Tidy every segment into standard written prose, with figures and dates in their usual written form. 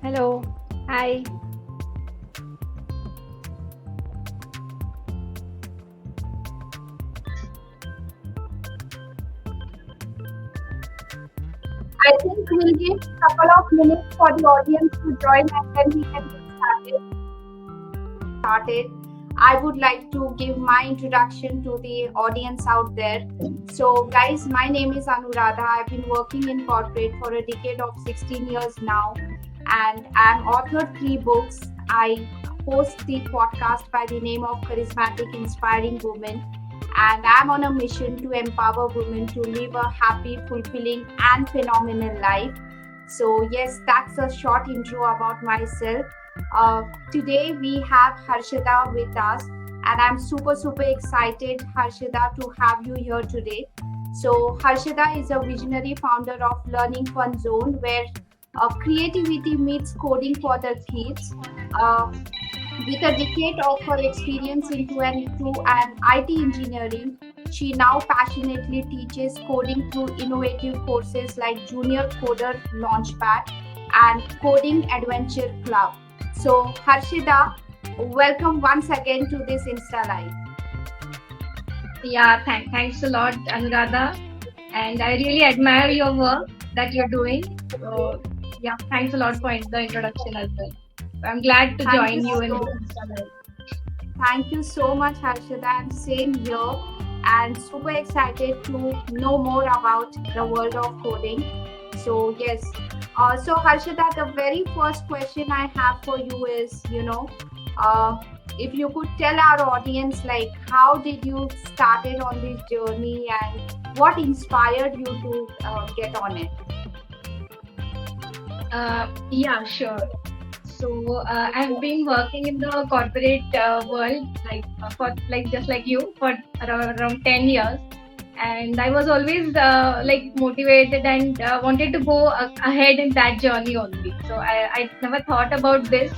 Hello. Hi. I think we'll give a couple of minutes for the audience to join and then we can get started. I would like to give my introduction to the audience out there. So, guys, my name is Anuradha. I've been working in corporate for a decade of 16 years now, and I'm authored 3 books. I host the podcast by the name of Charismatic Inspiring Women, and I'm on a mission to empower women to live a happy, fulfilling, and phenomenal life. So, yes, that's a short intro about myself. Uh, Today we have Harshada with us, and I'm super excited, Harshada, to have you here today. So, Harshada is a visionary founder of Learning Fun Zone, where creativity meets coding for the kids. Uh, with a decade of her experience into an IT engineering, she now passionately teaches coding through innovative courses like Junior Coder Launchpad and Coding Adventure Club. So, Harshida, welcome once again to this Insta Live. Yeah, thanks a lot, Anuradha. And I really admire your work that you're doing. So, yeah, thanks a lot for the introduction as well. I'm glad to Thank you join you in so this Insta Live. Thank you so much, Harshada, and same here. And super excited to know more about the world of coding. So yes, so Harshada, the very first question I have for you is, uh, if you could tell our audience, like, how did you started on this journey and what inspired you to get on it? Yeah, sure. So I've been working in the corporate world, for like just like you, for around 10 years, and I was always like motivated and wanted to go ahead in that journey only. So I never thought about this,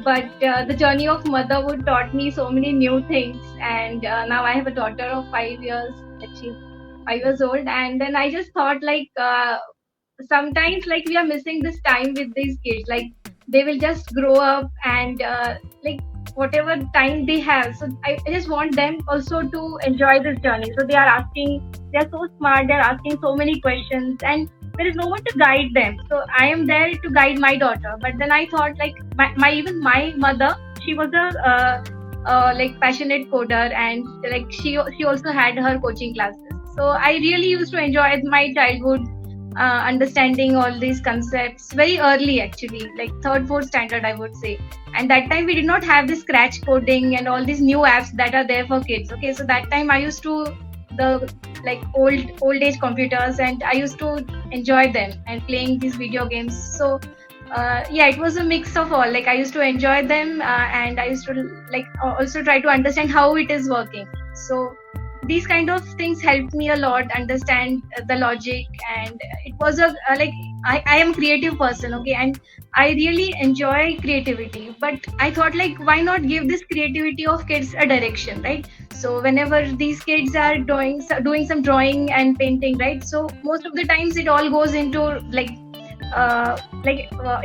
but the journey of motherhood taught me so many new things, and now I have a daughter of 5 years, like she's 5 years old, and then I just thought like. Sometimes like we are missing this time with these kids, like they will just grow up and like whatever time they have, so I just want them also to enjoy this journey. So they are so smart, they're asking so many questions, and there is no one to guide them, so I am there to guide my daughter. But then I thought like even my mother, she was a like passionate coder, and like she also had her coaching classes. So I really used to enjoy my childhood, understanding all these concepts very early, actually, like third, fourth standard, I would say. And that time we did not have this scratch coding and all these new apps that are there for kids. Okay, so that time I used to the like old age computers, and I used to enjoy them and playing these video games. So yeah, it was a mix of all. Like I used to enjoy them, and I used to like also try to understand how it is working. So these kind of things helped me a lot understand the logic, and it was a like I am a creative person, okay, and I really enjoy creativity. But I thought like, why not give this creativity of kids a direction, right? So whenever these kids are doing some drawing and painting, right, so most of the times it all goes into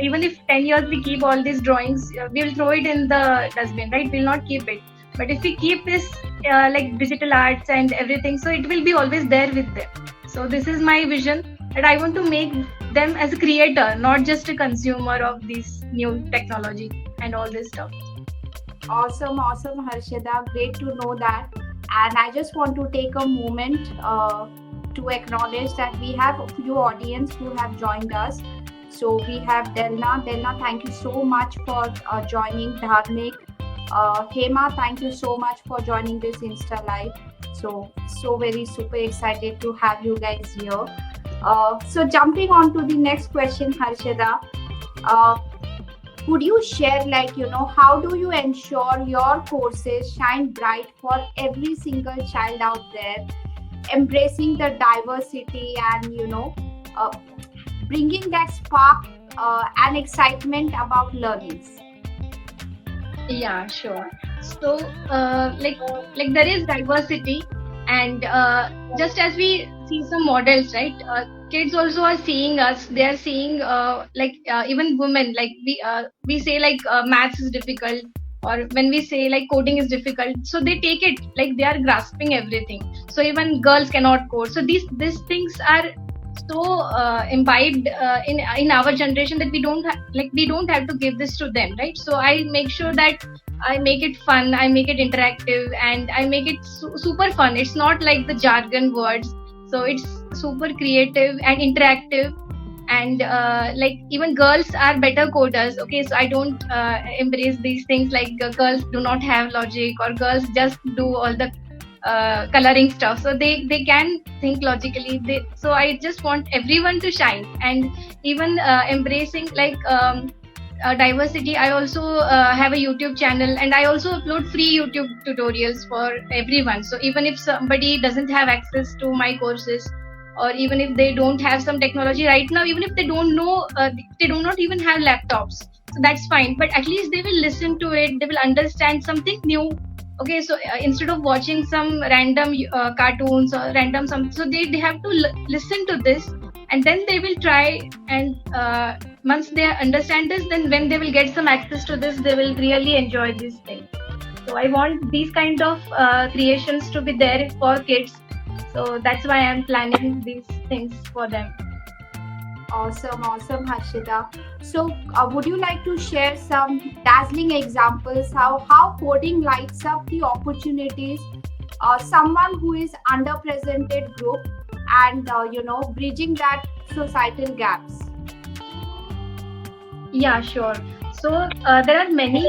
even if 10 years we keep all these drawings, we'll throw it in the dustbin, right? We'll not keep it. But if we keep this like digital arts and everything, so it will be always there with them. So this is my vision, that I want to make them as a creator, not just a consumer of this new technology and all this stuff. Awesome, Harshada. Great to know that. And I just want to take a moment to acknowledge that we have a few audience who have joined us. So we have Delna. Delna, thank you so much for joining. Dharmik, Hema, thank you so much for joining this Insta Live. So very super excited to have you guys here. So jumping on to the next question, Harshada. Uh, could you share, like, how do you ensure your courses shine bright for every single child out there, embracing the diversity and uh, bringing that spark and excitement about learnings? Yeah, sure. So like there is diversity, And just as we see some models, right? Kids also are seeing us. They are seeing even women. Like we say like maths is difficult, or when we say like coding is difficult, so they take it like they are grasping everything. So even girls cannot code. So these things are so imbibed in our generation that we don't have to give this to them, right? So I make sure that I make it fun, I make it interactive, and I make it super fun. It's not like the jargon words, so it's super creative and interactive. And like even girls are better coders. Okay, so I don't embrace these things like girls do not have logic, or girls just do all the coloring stuff. So they can think logically. So I just want everyone to shine, and even embracing like diversity. I also have a YouTube channel, and I also upload free YouTube tutorials for everyone. So even if somebody doesn't have access to my courses, or even if they don't have some technology right now, even if they don't know, they do not even have laptops, so that's fine. But at least they will listen to it, they will understand something new. Okay, so instead of watching some random cartoons or random so they have to listen to this, and then they will try. And once they understand this, then when they will get some access to this, they will really enjoy these things. So I want these kind of creations to be there for kids. So that's why I'm planning these things for them. Awesome, Harshita. So, would you like to share some dazzling examples how coding lights up the opportunities? Someone who is underrepresented group, and bridging that societal gaps. Yeah, sure. So there are many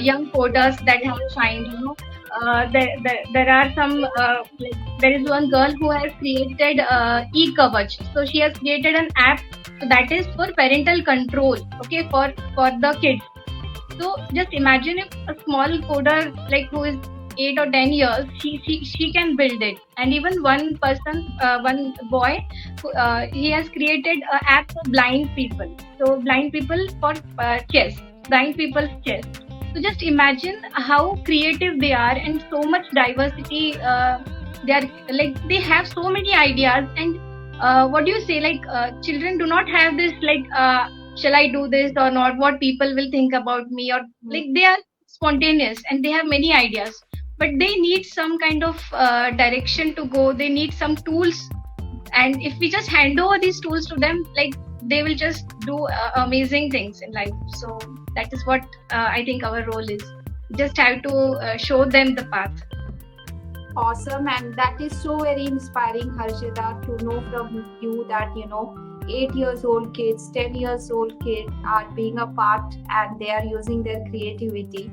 young coders that have shined. There are some there is one girl who has created eKavach. So she has created an app that is for parental control. Okay, for the kids. So just imagine if a small coder like who is 8 or 10 years, she can build it. And even one boy, he has created an app for blind people. So blind people for chess, blind people's chess. So just imagine how creative they are, and so much diversity. They are like they have so many ideas. And what do you say? Like children do not have this like shall I do this or not? What people will think about me? Or like they are spontaneous and they have many ideas, but they need some kind of direction to go. They need some tools, and if we just hand over these tools to them, like they will just do amazing things in life. So that is what I think our role is. Just have to show them the path. Awesome, and that is so very inspiring, Harshita, to know from you that 8 years old kids, 10 years old kids are being a part, and they are using their creativity.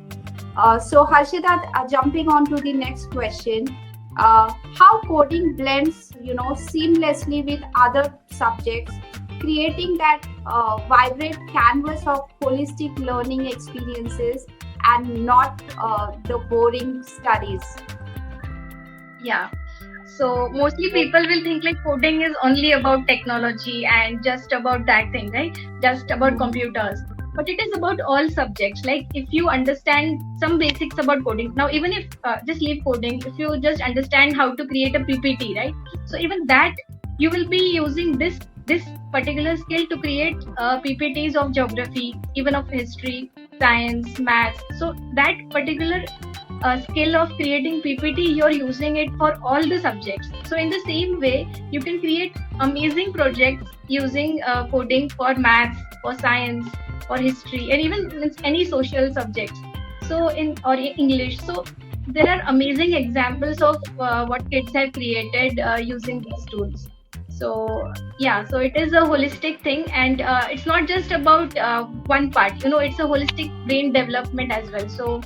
So Harshita, jumping on to the next question, how coding blends seamlessly with other subjects, creating that vibrant canvas of holistic learning experiences and not the boring studies. Yeah. So mostly people will think like coding is only about technology and just about that thing, right? Just about computers. But it is about all subjects. Like if you understand some basics about coding, now even if just leave coding, if you just understand how to create a PPT, right? So even that you will be using this particular skill to create PPTs of geography, even of history, science, maths. So that particular skill of creating PPT, you're using it for all the subjects. So in the same way, you can create amazing projects using coding for maths, for science, for history, and even any social subjects. So in English. So there are amazing examples of what kids have created using these tools. So yeah, so it is a holistic thing, and it's not just about one part. It's a holistic brain development as well. So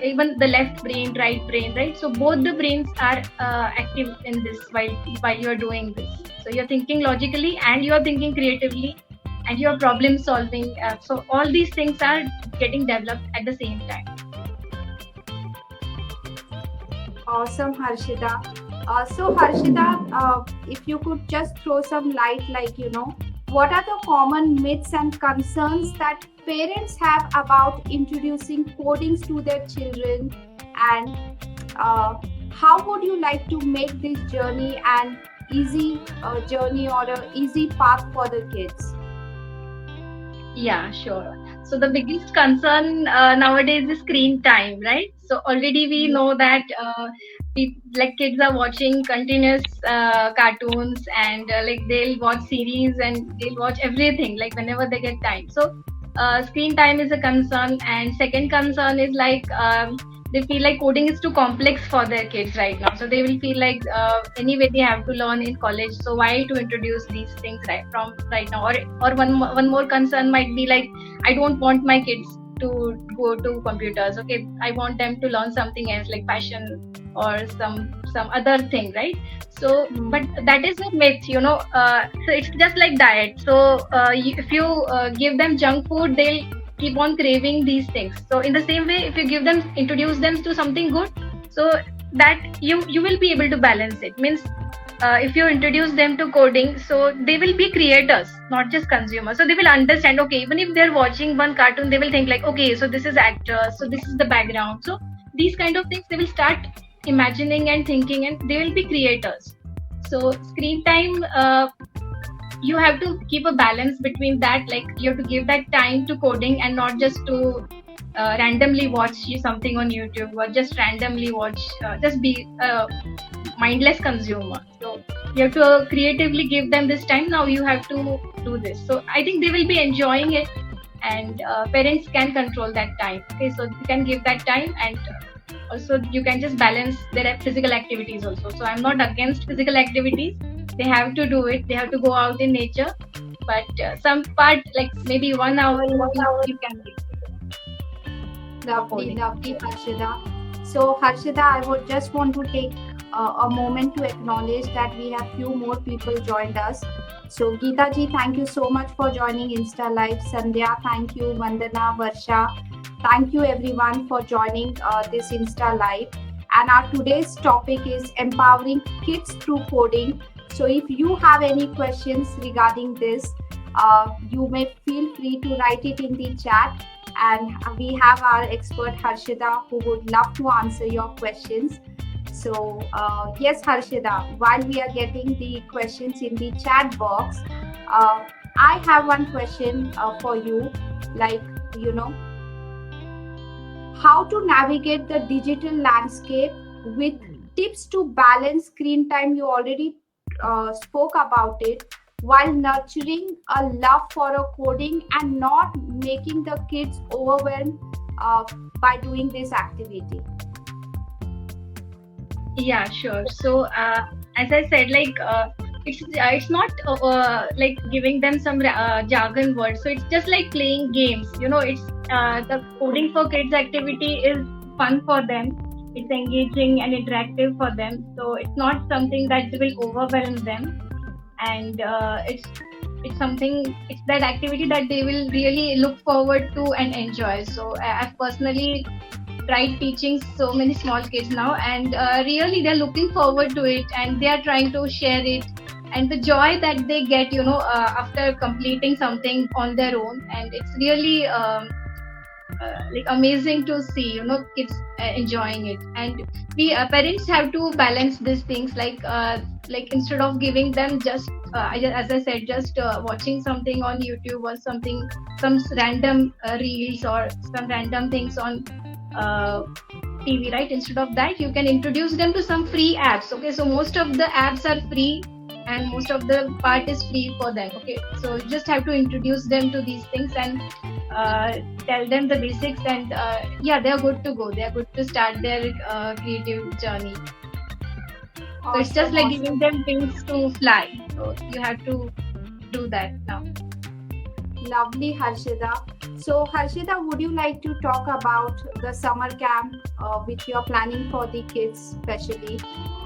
even the left brain, right brain, right? So both the brains are active in this while you're doing this. So you're thinking logically and you're thinking creatively and you're problem solving. So all these things are getting developed at the same time. Awesome, Harshita. So Harshita, if you could just throw some light, like what are the common myths and concerns that parents have about introducing codings to their children, and how would you like to make this journey an easy journey or a easy path for the kids? Yeah, sure. So the biggest concern nowadays is screen time, right? So already we know that like kids are watching continuous cartoons, and like they'll watch series and they'll watch everything like whenever they get time. So screen time is a concern, and second concern is like they feel like coding is too complex for their kids right now. So they will feel like anyway they have to learn in college. So why to introduce these things right from right now? Or one more concern might be like, I don't want my kids to go to computers. Okay, I want them to learn something else like fashion or some other thing, right? So, but that is a myth, you know. So it's just like diet. So if you give them junk food, they'll keep on craving these things. So in the same way, if you introduce them to something good, so that you will be able to balance it. Means if you introduce them to coding, so they will be creators, not just consumers. So they will understand, okay, even if they're watching one cartoon, they will think like, okay, so this is actor, so this is the background. So these kind of things they will start imagining and thinking, and they will be creators. So screen time, you have to keep a balance between that. Like you have to give that time to coding and not just to randomly watch something on YouTube, or just randomly watch, just be a mindless consumer. So you have to creatively give them this time. Now you have to do this. So I think they will be enjoying it, and parents can control that time. Okay, so you can give that time, and also you can just balance their physical activities also. So I'm not against physical activities. They have to do it. They have to go out in nature. But some part, like maybe 1 hour, you can do. Lovely, lovely, Harshita. So, Harshita, I would just want to take a moment to acknowledge that we have few more people joined us. So, Geeta ji, thank you so much for joining Insta Live. Sandhya, thank you. Vandana, Varsha, thank you everyone for joining this Insta Live. And our today's topic is empowering kids through coding. So, if you have any questions regarding this, you may feel free to write it in the chat. And we have our expert Harshita who would love to answer your questions. So yes, Harshita, while we are getting the questions in the chat box, I have one question for you. Like, you know, how to navigate the digital landscape with tips to balance screen time. You already spoke about it, while nurturing a love for a coding and not making the kids overwhelmed by doing this activity. Yeah, sure. So as I said, like it's not like giving them some jargon words. So it's just like playing games. You know, it's the coding for kids activity is fun for them. It's engaging and interactive for them. So it's not something that will overwhelm them. And it's something, it's that activity that they will really look forward to and enjoy. So I've personally tried teaching so many small kids now, and really they're looking forward to it, and they are trying to share it, and the joy that they get, you know, after completing something on their own. And it's really like amazing to see, you know, kids enjoying it. And we parents have to balance these things, like instead of giving them just as I said, just watching something on YouTube or something, some random reels or some random things on TV, right? Instead of that, you can introduce them to some free apps. Okay, so most of the apps are free, and most of the part is free for them. Okay, so you just have to introduce them to these things and tell them the basics, and yeah, they are good to go. They are good to start their creative journey. So it's just like giving them wings to fly. So you have to do that now. Lovely, Harshita. So, Harshita, would you like to talk about the summer camp which you are planning for the kids, especially?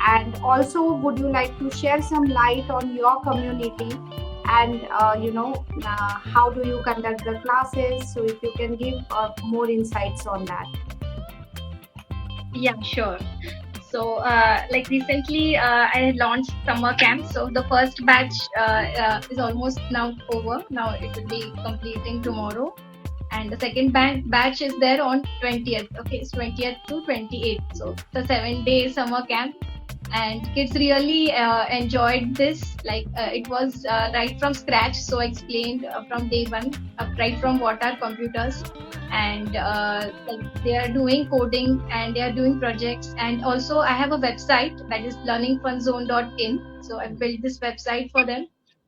And also, would you like to share some light on your community and, how do you conduct the classes? So, if you can give more insights on that. Yeah, sure. So, like recently, I launched summer camp. So the first batch is almost now over. Now it will be completing tomorrow. and the second batch is there on 20th. Okay, it's 20th to 28th. So the 7-day summer camp, and kids really enjoyed this. Like it was right from scratch, so explained from day one, right from what are computers, and like they are doing coding and they are doing projects. And also I have a website that is learningfunzone.in, so I built this website for them.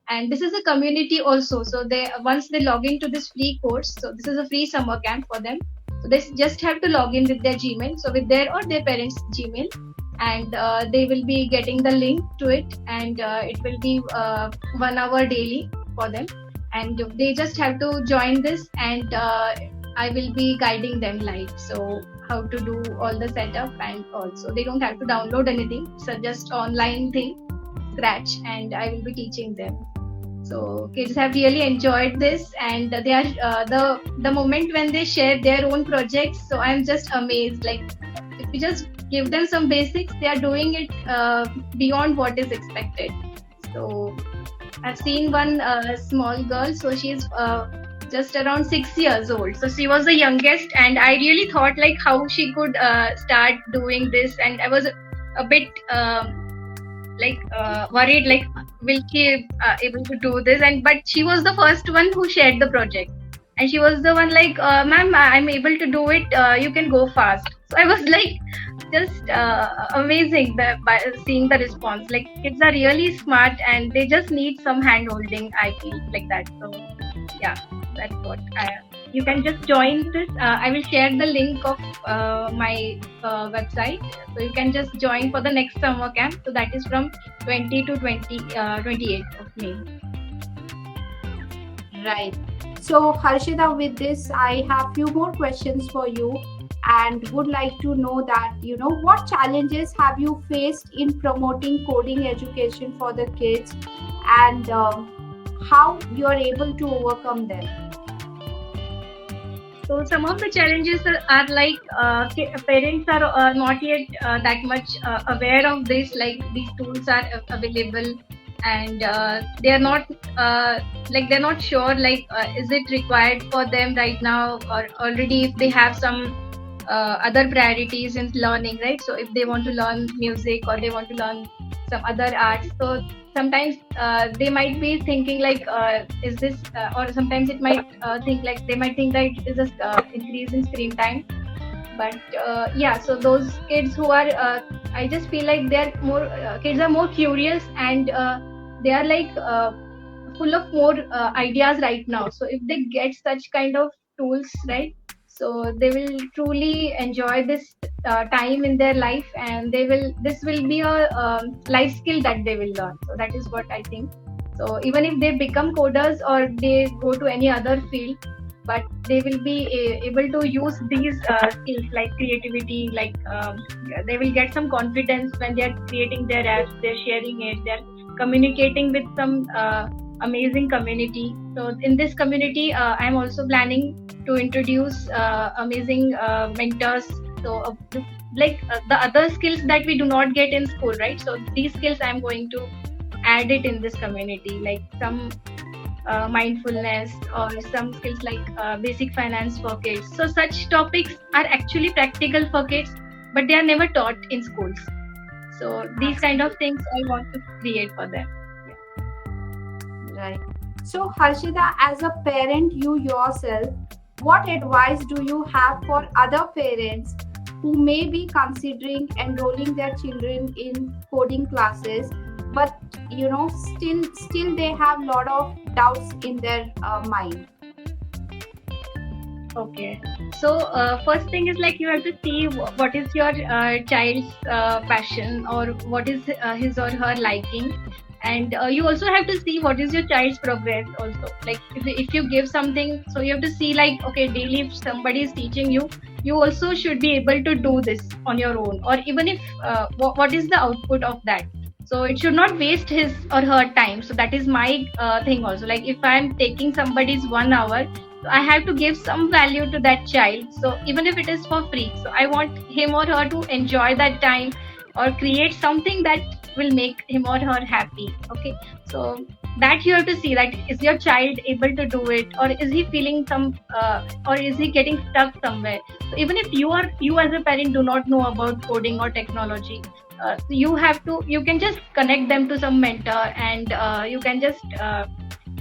And this is a community also, so they once they log into this free course, so this is a free summer camp for them, so they just have to log in with their Gmail, so with their or their parents Gmail, and they will be getting the link to it, and it will be 1 hour daily for them, and they just have to join this, and I will be guiding them live, so how to do all the setup, and also they don't have to download anything, so just online thing, scratch, and I will be teaching them. So kids have really enjoyed this, and they are the moment when they share their own projects, so I'm just amazed. Like if you just give them some basics, they are doing it beyond what is expected. So I've seen one small girl, so she's just around 6 years old. So she was the youngest, and I really thought like how she could start doing this, and I was a bit worried, like will she able to do this, and but she was the first one who shared the project, and she was the one like ma'am, I'm able to do it, you can go fast. So I was like just amazing by seeing the response. Like kids are really smart, and they just need some hand holding, I feel like that. So yeah, that's what you can just join this. I will share the link of my website, so you can just join for the next summer camp. So that is from 20 to 28th of May. Right. So Harshita, with this, I have few more questions for you, and would like to know that, what challenges have you faced in promoting coding education for the kids, and how you are able to overcome them? So some of the challenges are like parents are not yet that much aware of this, like these tools are available, and they are not they're not sure like is it required for them right now, or already if they have some other priorities in learning, right? So if they want to learn music or they want to learn some other arts, so sometimes they might be thinking like is this or sometimes it might think like they might think that it is a increase in screen time. But yeah, so those kids who are I just feel like they're more kids are more curious, and they are like full of more ideas right now. So if they get such kind of tools, right, so they will truly enjoy this time in their life, and this will be a life skill that they will learn. So that is what I think. So even if they become coders or they go to any other field, but they will be able to use these skills like creativity, like they will get some confidence when they are creating their apps, they're sharing it, they're communicating with some amazing community. So in this community, I'm also planning to introduce amazing mentors. So the other skills that we do not get in school, right? So these skills I'm going to add it in this community, like some mindfulness or some skills like basic finance for kids. So such topics are actually practical for kids, but they are never taught in schools. So these kind of things I want to create for them. Right. So Harshita, as a parent, you yourself, what advice do you have for other parents who may be considering enrolling their children in coding classes, but still they have a lot of doubts in their mind? Okay, so first thing is like you have to see what is your child's passion, or what is his or her liking, and you also have to see what is your child's progress also. Like if you give something, so you have to see like, okay, daily if somebody is teaching you, you also should be able to do this on your own, or even if what is the output of that. So it should not waste his or her time. So that is my thing also. Like if I'm taking somebody's 1 hour, so I have to give some value to that child. So even if it is for free, so I want him or her to enjoy that time or create something that will make him or her happy. Okay, so that you have to see, that is your child able to do it, or is he feeling some or is he getting stuck somewhere. So even if you as a parent do not know about coding or technology, you can just connect them to some mentor, and you can just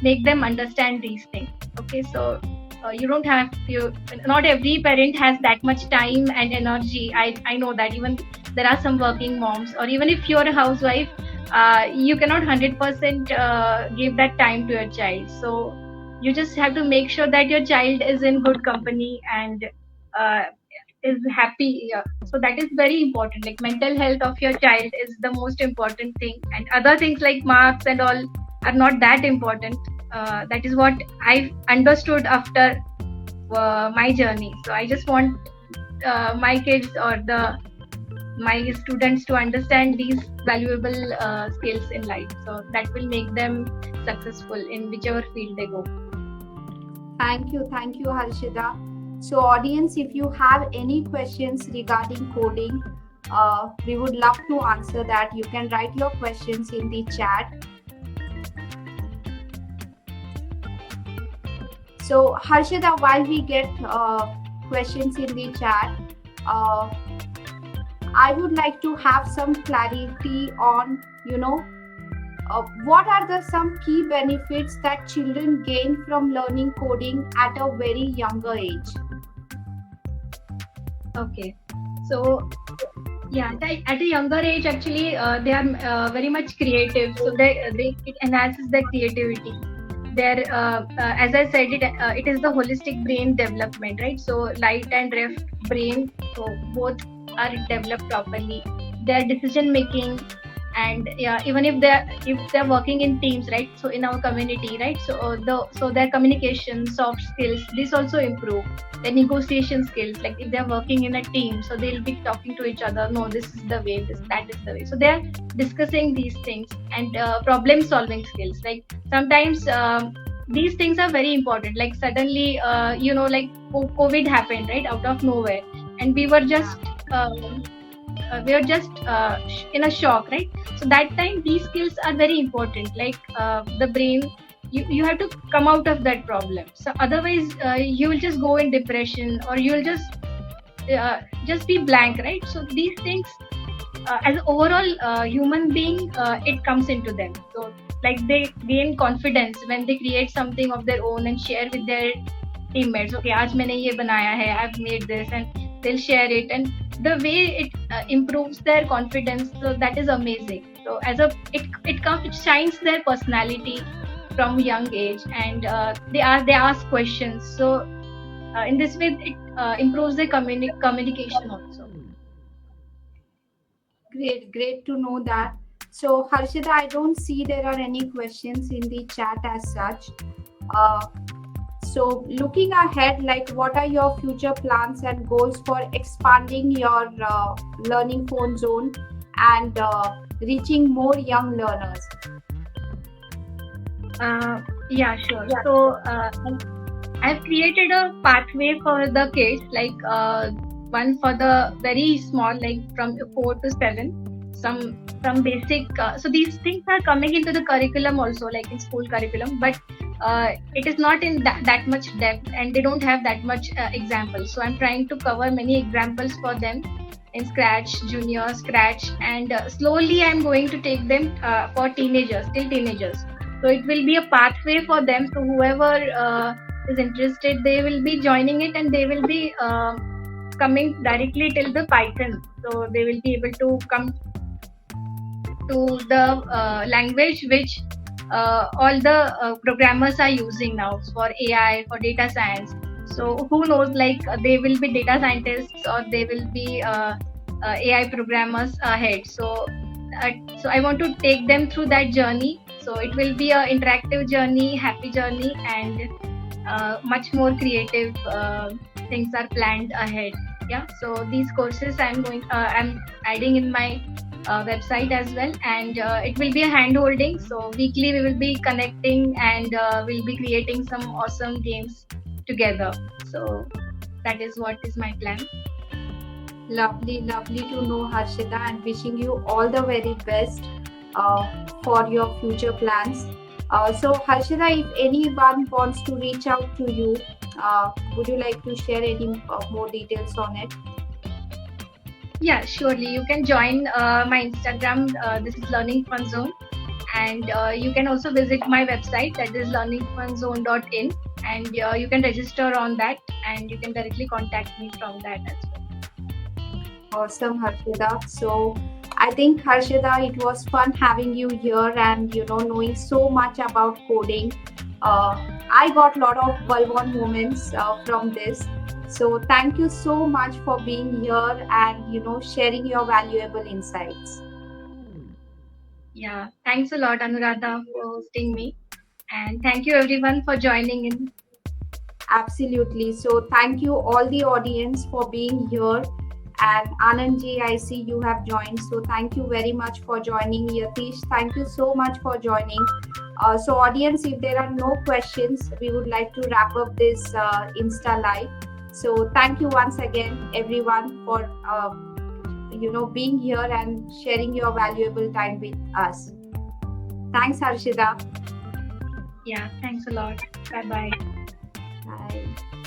make them understand these things. Okay, so you don't have to, not every parent has that much time and energy. I know that even there are some working moms, or even if you're a housewife, you cannot 100% give that time to your child. So you just have to make sure that your child is in good company and uh, is happy. Yeah. So that is very important. Like mental health of your child is the most important thing, and other things like marks and all are not that important. That is what I understood after my journey. So I just want my kids or my students to understand these valuable skills in life, so that will make them successful in whichever field they go. Thank you, Harshita. So, audience, if you have any questions regarding coding, we would love to answer that. You can write your questions in the chat. So, Harshita, while we get questions in the chat, I would like to have some clarity on, what are some key benefits that children gain from learning coding at a very younger age? Okay, so yeah, at a younger age, actually, they are very much creative. So it enhances their creativity. As I said, it is the holistic brain development, right? So light and left brain, so both are developed properly. Their decision making, and yeah, even if they're working in teams, right? So in our community, right? So their communication, soft skills, this also improve. The negotiation skills, like if they're working in a team, so they'll be talking to each other. No, this is the way. That is the way. So they're discussing these things, and problem solving skills. Like sometimes these things are very important. Like suddenly, like COVID happened, right, out of nowhere, and we were just in a shock, right? So that time these skills are very important. Like the brain, you have to come out of that problem. So otherwise you will just go in depression, or you will just be blank, right? So these things, as an overall human being, it comes into them. So like they gain confidence when they create something of their own and share with their teammates. Okay, aaj maine ye banaya hai, I've made this, and they'll share it, and the way it improves their confidence, so that is amazing. So it shines their personality from young age, and they ask questions. So in this way it improves their communication also. Great to know that. So, Harshita, I don't see there are any questions in the chat as such. So, looking ahead, like what are your future plans and goals for expanding your learning phone zone and reaching more young learners? Yeah, sure. So I've created a pathway for the kids, like one for the very small, like from 4 to 7, some basic. So these things are coming into the curriculum also, like in school curriculum, but it is not in that much depth, and they don't have that much examples. So I'm trying to cover many examples for them in Scratch, Junior, Scratch, and slowly I'm going to take them for teenagers, till teenagers. So it will be a pathway for them. So whoever is interested, they will be joining it, and they will be coming directly till the Python. So they will be able to come to the language which all the programmers are using now for AI, for data science. So who knows, like they will be data scientists, or they will be AI programmers ahead. So I want to take them through that journey. So it will be an interactive journey, happy journey, and much more creative things are planned ahead. Yeah. So these courses I'm adding in my website as well, and it will be a hand holding. So weekly we will be connecting, and we'll be creating some awesome games together. So that is what is my plan. Lovely to know, Harshita, and wishing you all the very best for your future plans. So Harshita, if anyone wants to reach out to you, would you like to share any more details on it? Yeah, surely. You can join my Instagram. This is Learning Fun Zone. And you can also visit my website, that is learningfunzone.in. And you can register on that, and you can directly contact me from that as well. Awesome, Harshita. So I think Harshita, it was fun having you here and knowing so much about coding. I got a lot of well-worn moments from this. So thank you so much for being here and sharing your valuable insights. Yeah, thanks a lot, Anuradha, for hosting me. And thank you everyone for joining in. Absolutely. So thank you all the audience for being here. And Anandji, I see you have joined. So thank you very much for joining. Yatish, thank you so much for joining. So audience, if there are no questions, we would like to wrap up this Insta Live. So thank you once again, everyone, for being here and sharing your valuable time with us. Thanks, Harshita. Yeah, thanks a lot. Bye bye. Bye.